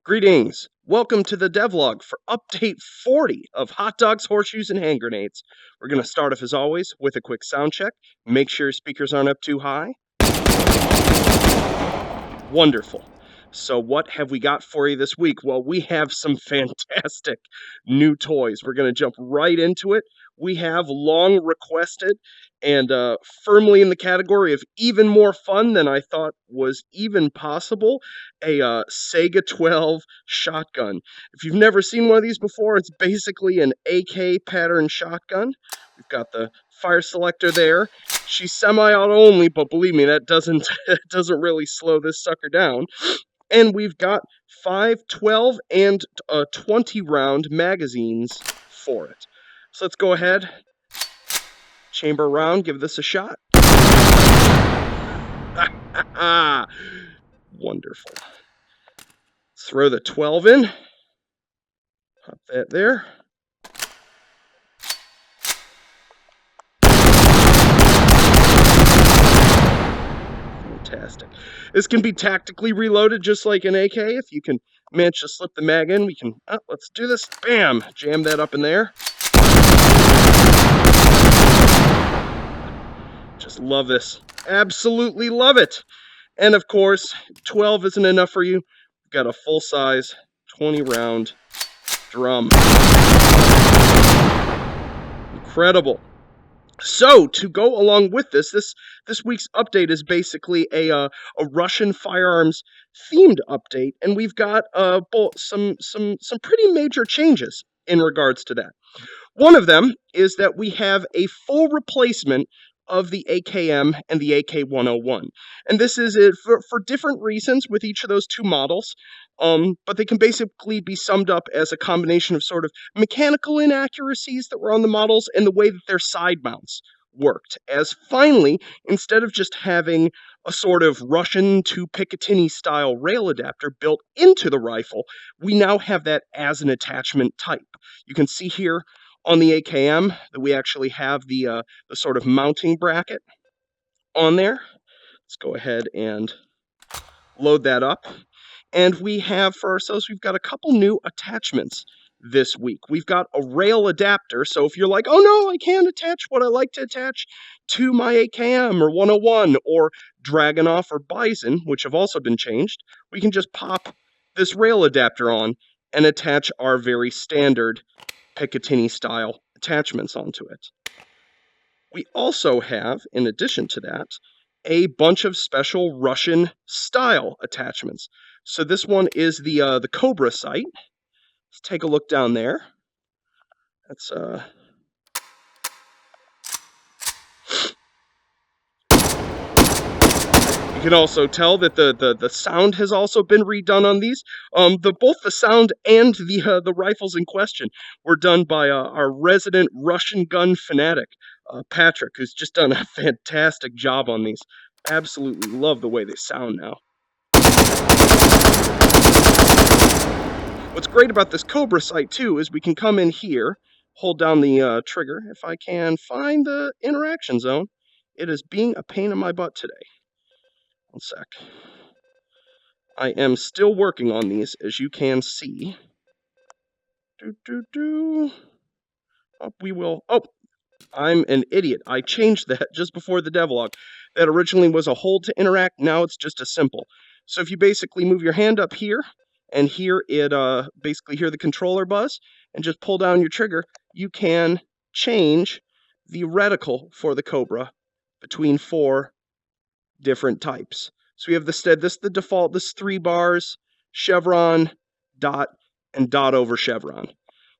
Greetings! Welcome to the devlog for update 40 of Hot Dogs, Horseshoes, and Hand Grenades. We're going to start off, as always, with a quick sound check. Make sure your speakers aren't up too high. Wonderful. So what have we got for you this week? Well, we have some fantastic new toys. We're going to jump right into it. We have long requested and firmly in the category of even more fun than I thought was even possible, a Saiga 12 shotgun. If you've never seen one of these before, it's basically an AK pattern shotgun. We've got the fire selector there. She's semi-auto only, but believe me, that doesn't really slow this sucker down. And we've got 5, 12, and 20 round magazines for it. So let's go ahead, chamber round, give this a shot. Wonderful. Throw the 12 in. Pop that there. Fantastic. This can be tactically reloaded just like an AK. If you can manage to slip the mag in, we can, let's do this. Bam! Jam that up in there. Just love this. Absolutely love it. And of course, 12 isn't enough for you. We've got a full-size 20-round drum. Incredible. So, to go along with this week's update is basically a Russian firearms themed update, and we've got some pretty major changes in regards to that. One of them is that we have a full replacement of the AKM and the AK-101. And this is it for different reasons with each of those two models, but they can basically be summed up as a combination of sort of mechanical inaccuracies that were on the models and the way that their side mounts worked. As finally, instead of just having a sort of Russian to Picatinny style rail adapter built into the rifle, we now have that as an attachment type. You can see here on the AKM that we actually have the sort of mounting bracket on there. Let's go ahead and load that up. And we have for ourselves, we've got a couple new attachments this week. We've got a rail adapter, so if you're like, oh no, I can't attach what I like to attach to my AKM or 101 or Dragunov or Bison, which have also been changed, we can just pop this rail adapter on and attach our very standard Picatinny style attachments onto it. We also have, in addition to that, a bunch of special Russian style attachments. So this one is the Cobra Sight. Let's take a look down there. That's You can also tell that the sound has also been redone on these. Both the sound and the rifles in question were done by our resident Russian gun fanatic, Patrick, who's just done a fantastic job on these. Absolutely love the way they sound now. What's great about this Cobra Sight too is we can come in here, hold down the trigger. If I can find the interaction zone, it is being a pain in my butt today. One sec. I am still working on these, as you can see. Oh, we will. Oh, I'm an idiot. I changed that just before the devlog. That originally was a hold to interact. Now it's just a simple. So if you basically move your hand up here and hear it, basically hear the controller buzz, and just pull down your trigger, you can change the reticle for the Cobra between 4 different types. So we have the default, this 3 bars, chevron, dot, and dot over chevron.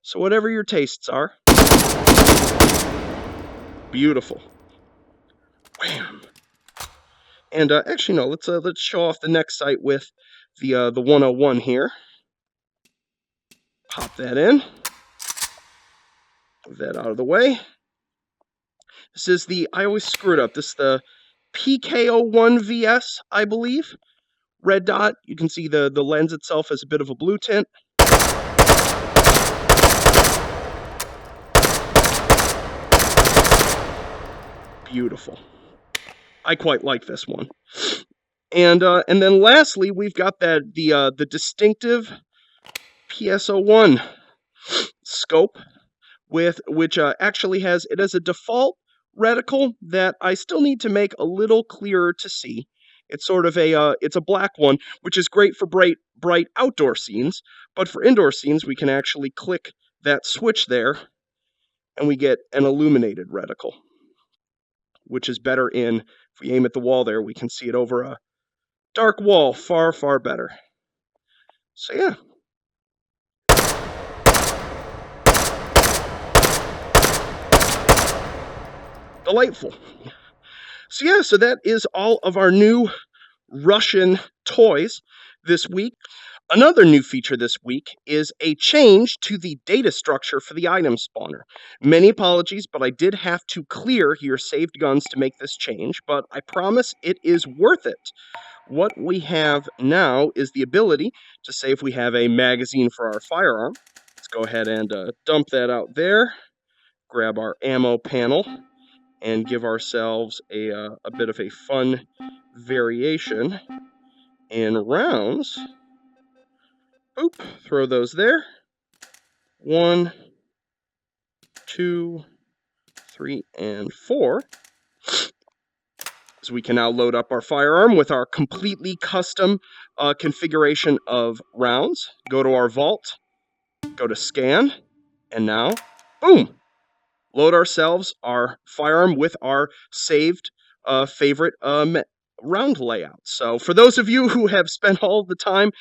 So whatever your tastes are. Beautiful. Wham. And actually no, let's show off the next sight with the 101 here. Pop that in. Move that out of the way. This is I always screw it up. This is the PK01VS, I believe. RedDot, you can see the lens itself has a bit of a blue tint. Beautiful. I quite like this one. And then lastly, we've got the distinctive PSO1 scope which actually has a default reticle that I still need to make a little clearer to see. It's sort of it's a black one, which is great for bright outdoor scenes, but for indoor scenes we can actually click that switch there and we get an illuminated reticle, which is better if we aim at the wall there, we can see it over a dark wall far, far better. So yeah. Delightful. So yeah, so that is all of our new Russian toys this week. Another new feature this week is a change to the data structure for the item spawner. Many apologies, but I did have to clear your saved guns to make this change, but I promise it is worth it. What we have now is the ability to say if we have a magazine for our firearm. Let's go ahead and dump that out there, grab our ammo panel, and give ourselves a bit of a fun variation in rounds. Boop, throw those there. 1, 2, 3, and 4. So we can now load up our firearm with our completely custom configuration of rounds. Go to our vault, go to scan, and now, boom, load ourselves our firearm with our saved favorite round layout. So for those of you who have spent all the time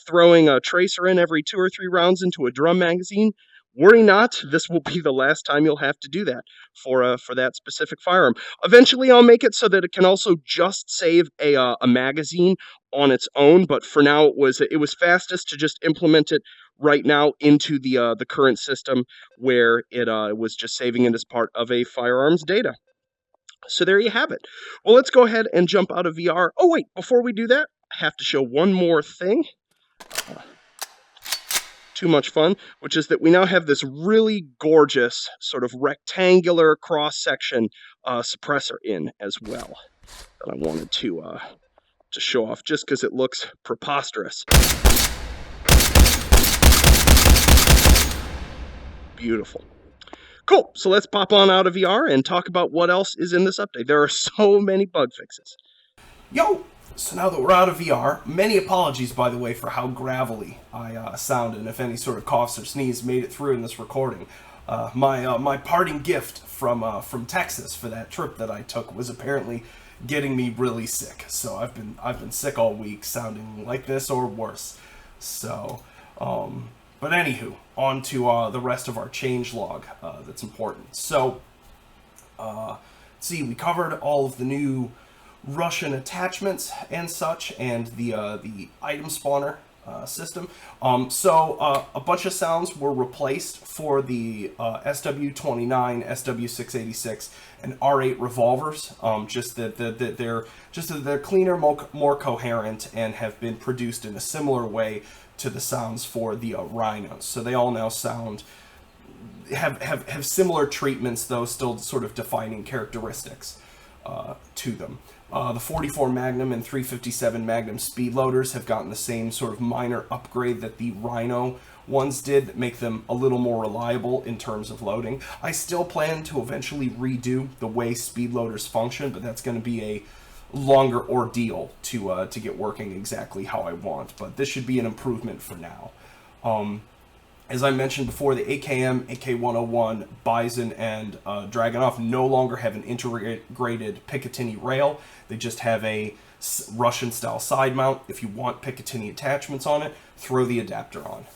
throwing a tracer in every 2 or 3 rounds into a drum magazine, worry not, this will be the last time you'll have to do that for that specific firearm. Eventually I'll make it so that it can also just save a magazine on its own, but for now it was fastest to just implement it right now into the current system where it was just saving it as part of a firearms data. So there you have it. Well, let's go ahead and jump out of VR. Oh, wait, before we do that, I have to show one more thing. Too much fun, which is that we now have this really gorgeous sort of rectangular cross-section suppressor in as well that I wanted to show off just because it looks preposterous. Beautiful. Cool, so let's pop on out of VR and talk about what else is in this update. There are so many bug fixes. Yo! So now that we're out of VR, many apologies, by the way, for how gravelly I sound, and if any sort of coughs or sneeze made it through in this recording. My parting gift from Texas for that trip that I took was apparently getting me really sick. So I've been sick all week, sounding like this or worse. So, but anywho, on to the rest of our changelog that's important. So, let's see, we covered all of the new Russian attachments and such, and the item spawner system. So a bunch of sounds were replaced for the SW29, SW686, and R8 revolvers. Just that they're cleaner, more coherent, and have been produced in a similar way to the sounds for the rhinos. So they all now have similar treatments, though still sort of defining characteristics to them. The 44 Magnum and 357 Magnum speed loaders have gotten the same sort of minor upgrade that the Rhino ones did that make them a little more reliable in terms of loading. I still plan to eventually redo the way speed loaders function, but that's going to be a longer ordeal to get working exactly how I want. But this should be an improvement for now. As I mentioned before, the AKM, AK-101, Bison, and Dragunov no longer have an integrated Picatinny rail. They just have a Russian-style side mount. If you want Picatinny attachments on it, throw the adapter on.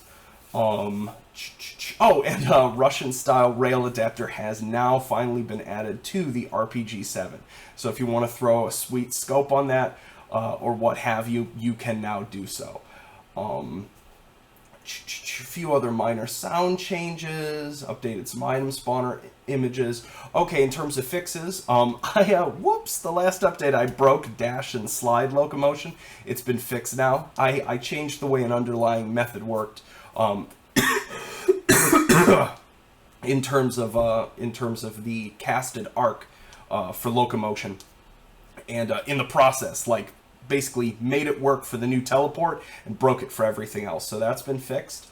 Russian-style rail adapter has now finally been added to the RPG-7. So if you want to throw a sweet scope on that, or what have you, you can now do so. A few other minor sound changes, updated some item spawner images. Okay, in terms of fixes, the last update I broke dash and slide locomotion. It's been fixed now. I changed the way an underlying method worked in terms of the casted arc for locomotion, and in the process, like basically made it work for the new teleport and broke it for everything else. So that's been fixed.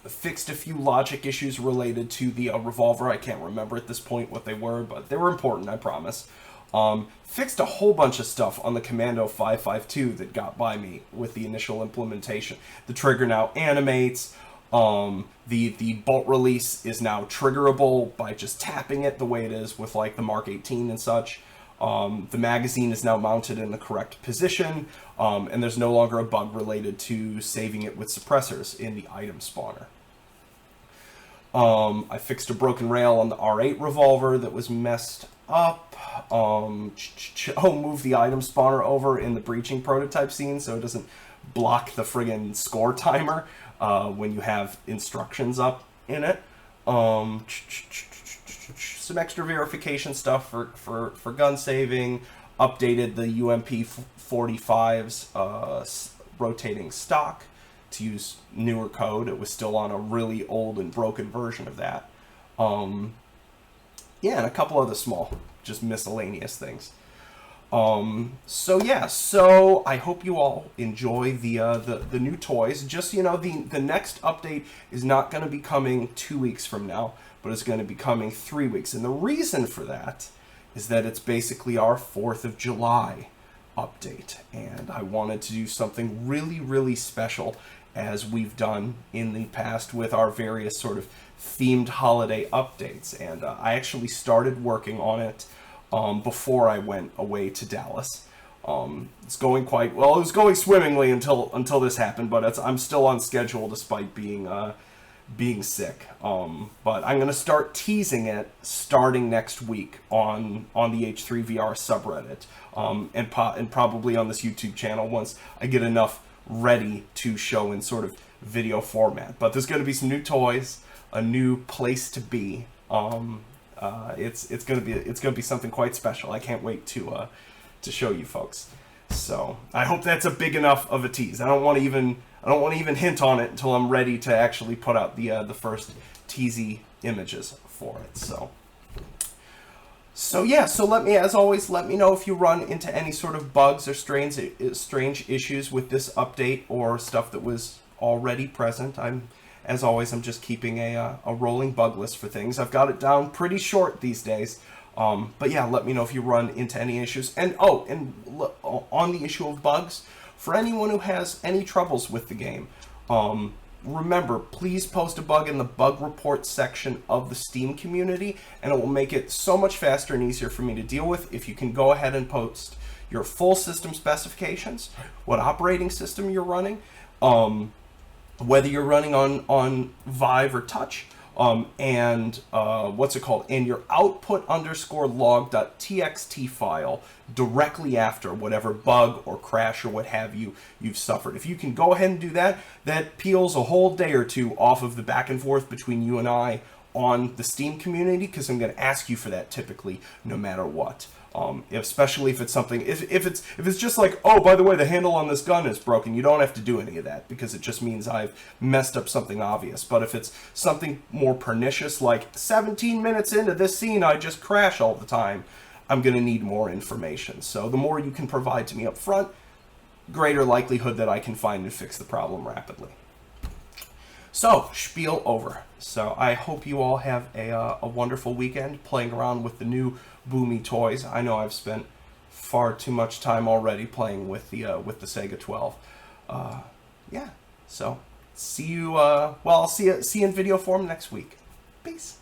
Fixed a few logic issues related to the revolver. I can't remember at this point what they were, but they were important, I promise. Fixed a whole bunch of stuff on the Commando 552 that got by me with the initial implementation. The trigger now animates. The bolt release is now triggerable by just tapping it the way it is with like the Mark 18 and such. The magazine is now mounted in the correct position, and there's no longer a bug related to saving it with suppressors in the item spawner. I fixed a broken rail on the R8 revolver that was messed up. Move the item spawner over in the breaching prototype scene so it doesn't block the friggin' score timer when you have instructions up in it. Some extra verification stuff for gun saving. Updated the UMP 45's rotating stock to use newer code. It was still on a really old and broken version of that. Yeah, and a couple other small, just miscellaneous things. So I hope you all enjoy the new toys. Just so you know, the next update is not going to be coming 2 weeks from now, but it's going to be coming 3 weeks. And the reason for that is that it's basically our 4th of July update. And I wanted to do something really, really special, as we've done in the past with our various sort of themed holiday updates. And I actually started working on it before I went away to Dallas. It's going quite well. It was going swimmingly until this happened, but I'm still on schedule despite being sick. But I'm going to start teasing it starting next week on the H3VR subreddit, and probably on this YouTube channel once I get enough ready to show in sort of video format. But there's going to be some new toys, a new place to be. It's going to be something quite special. I can't wait to show you folks. So I hope that's a big enough of a tease. I don't want to even hint on it until I'm ready to actually put out the first teasy images for it. So yeah, so as always, let me know if you run into any sort of bugs or strange issues with this update or stuff that was already present. As always, I'm just keeping a rolling bug list for things. I've got it down pretty short these days. But yeah, let me know if you run into any issues. And on the issue of bugs, for anyone who has any troubles with the game, remember, please post a bug in the bug report section of the Steam community, and it will make it so much faster and easier for me to deal with if you can go ahead and post your full system specifications, what operating system you're running, whether you're running on Vive or Touch, and your output_log.txt file directly after whatever bug or crash or what have you've suffered. If you can go ahead and do that, that peels a whole day or two off of the back and forth between you and I on the Steam community, because I'm going to ask you for that typically no matter what. Especially if it's something, if it's just like, oh, by the way, the handle on this gun is broken, you don't have to do any of that, because it just means I've messed up something obvious. But if it's something more pernicious, like 17 minutes into this scene, I just crash all the time, I'm going to need more information. So the more you can provide to me up front, greater likelihood that I can find and fix the problem rapidly. So, spiel over. So I hope you all have a wonderful weekend playing around with the new boomy toys. I know I've spent far too much time already playing with the Saiga 12. Yeah. So see you. I'll see you in video form next week. Peace.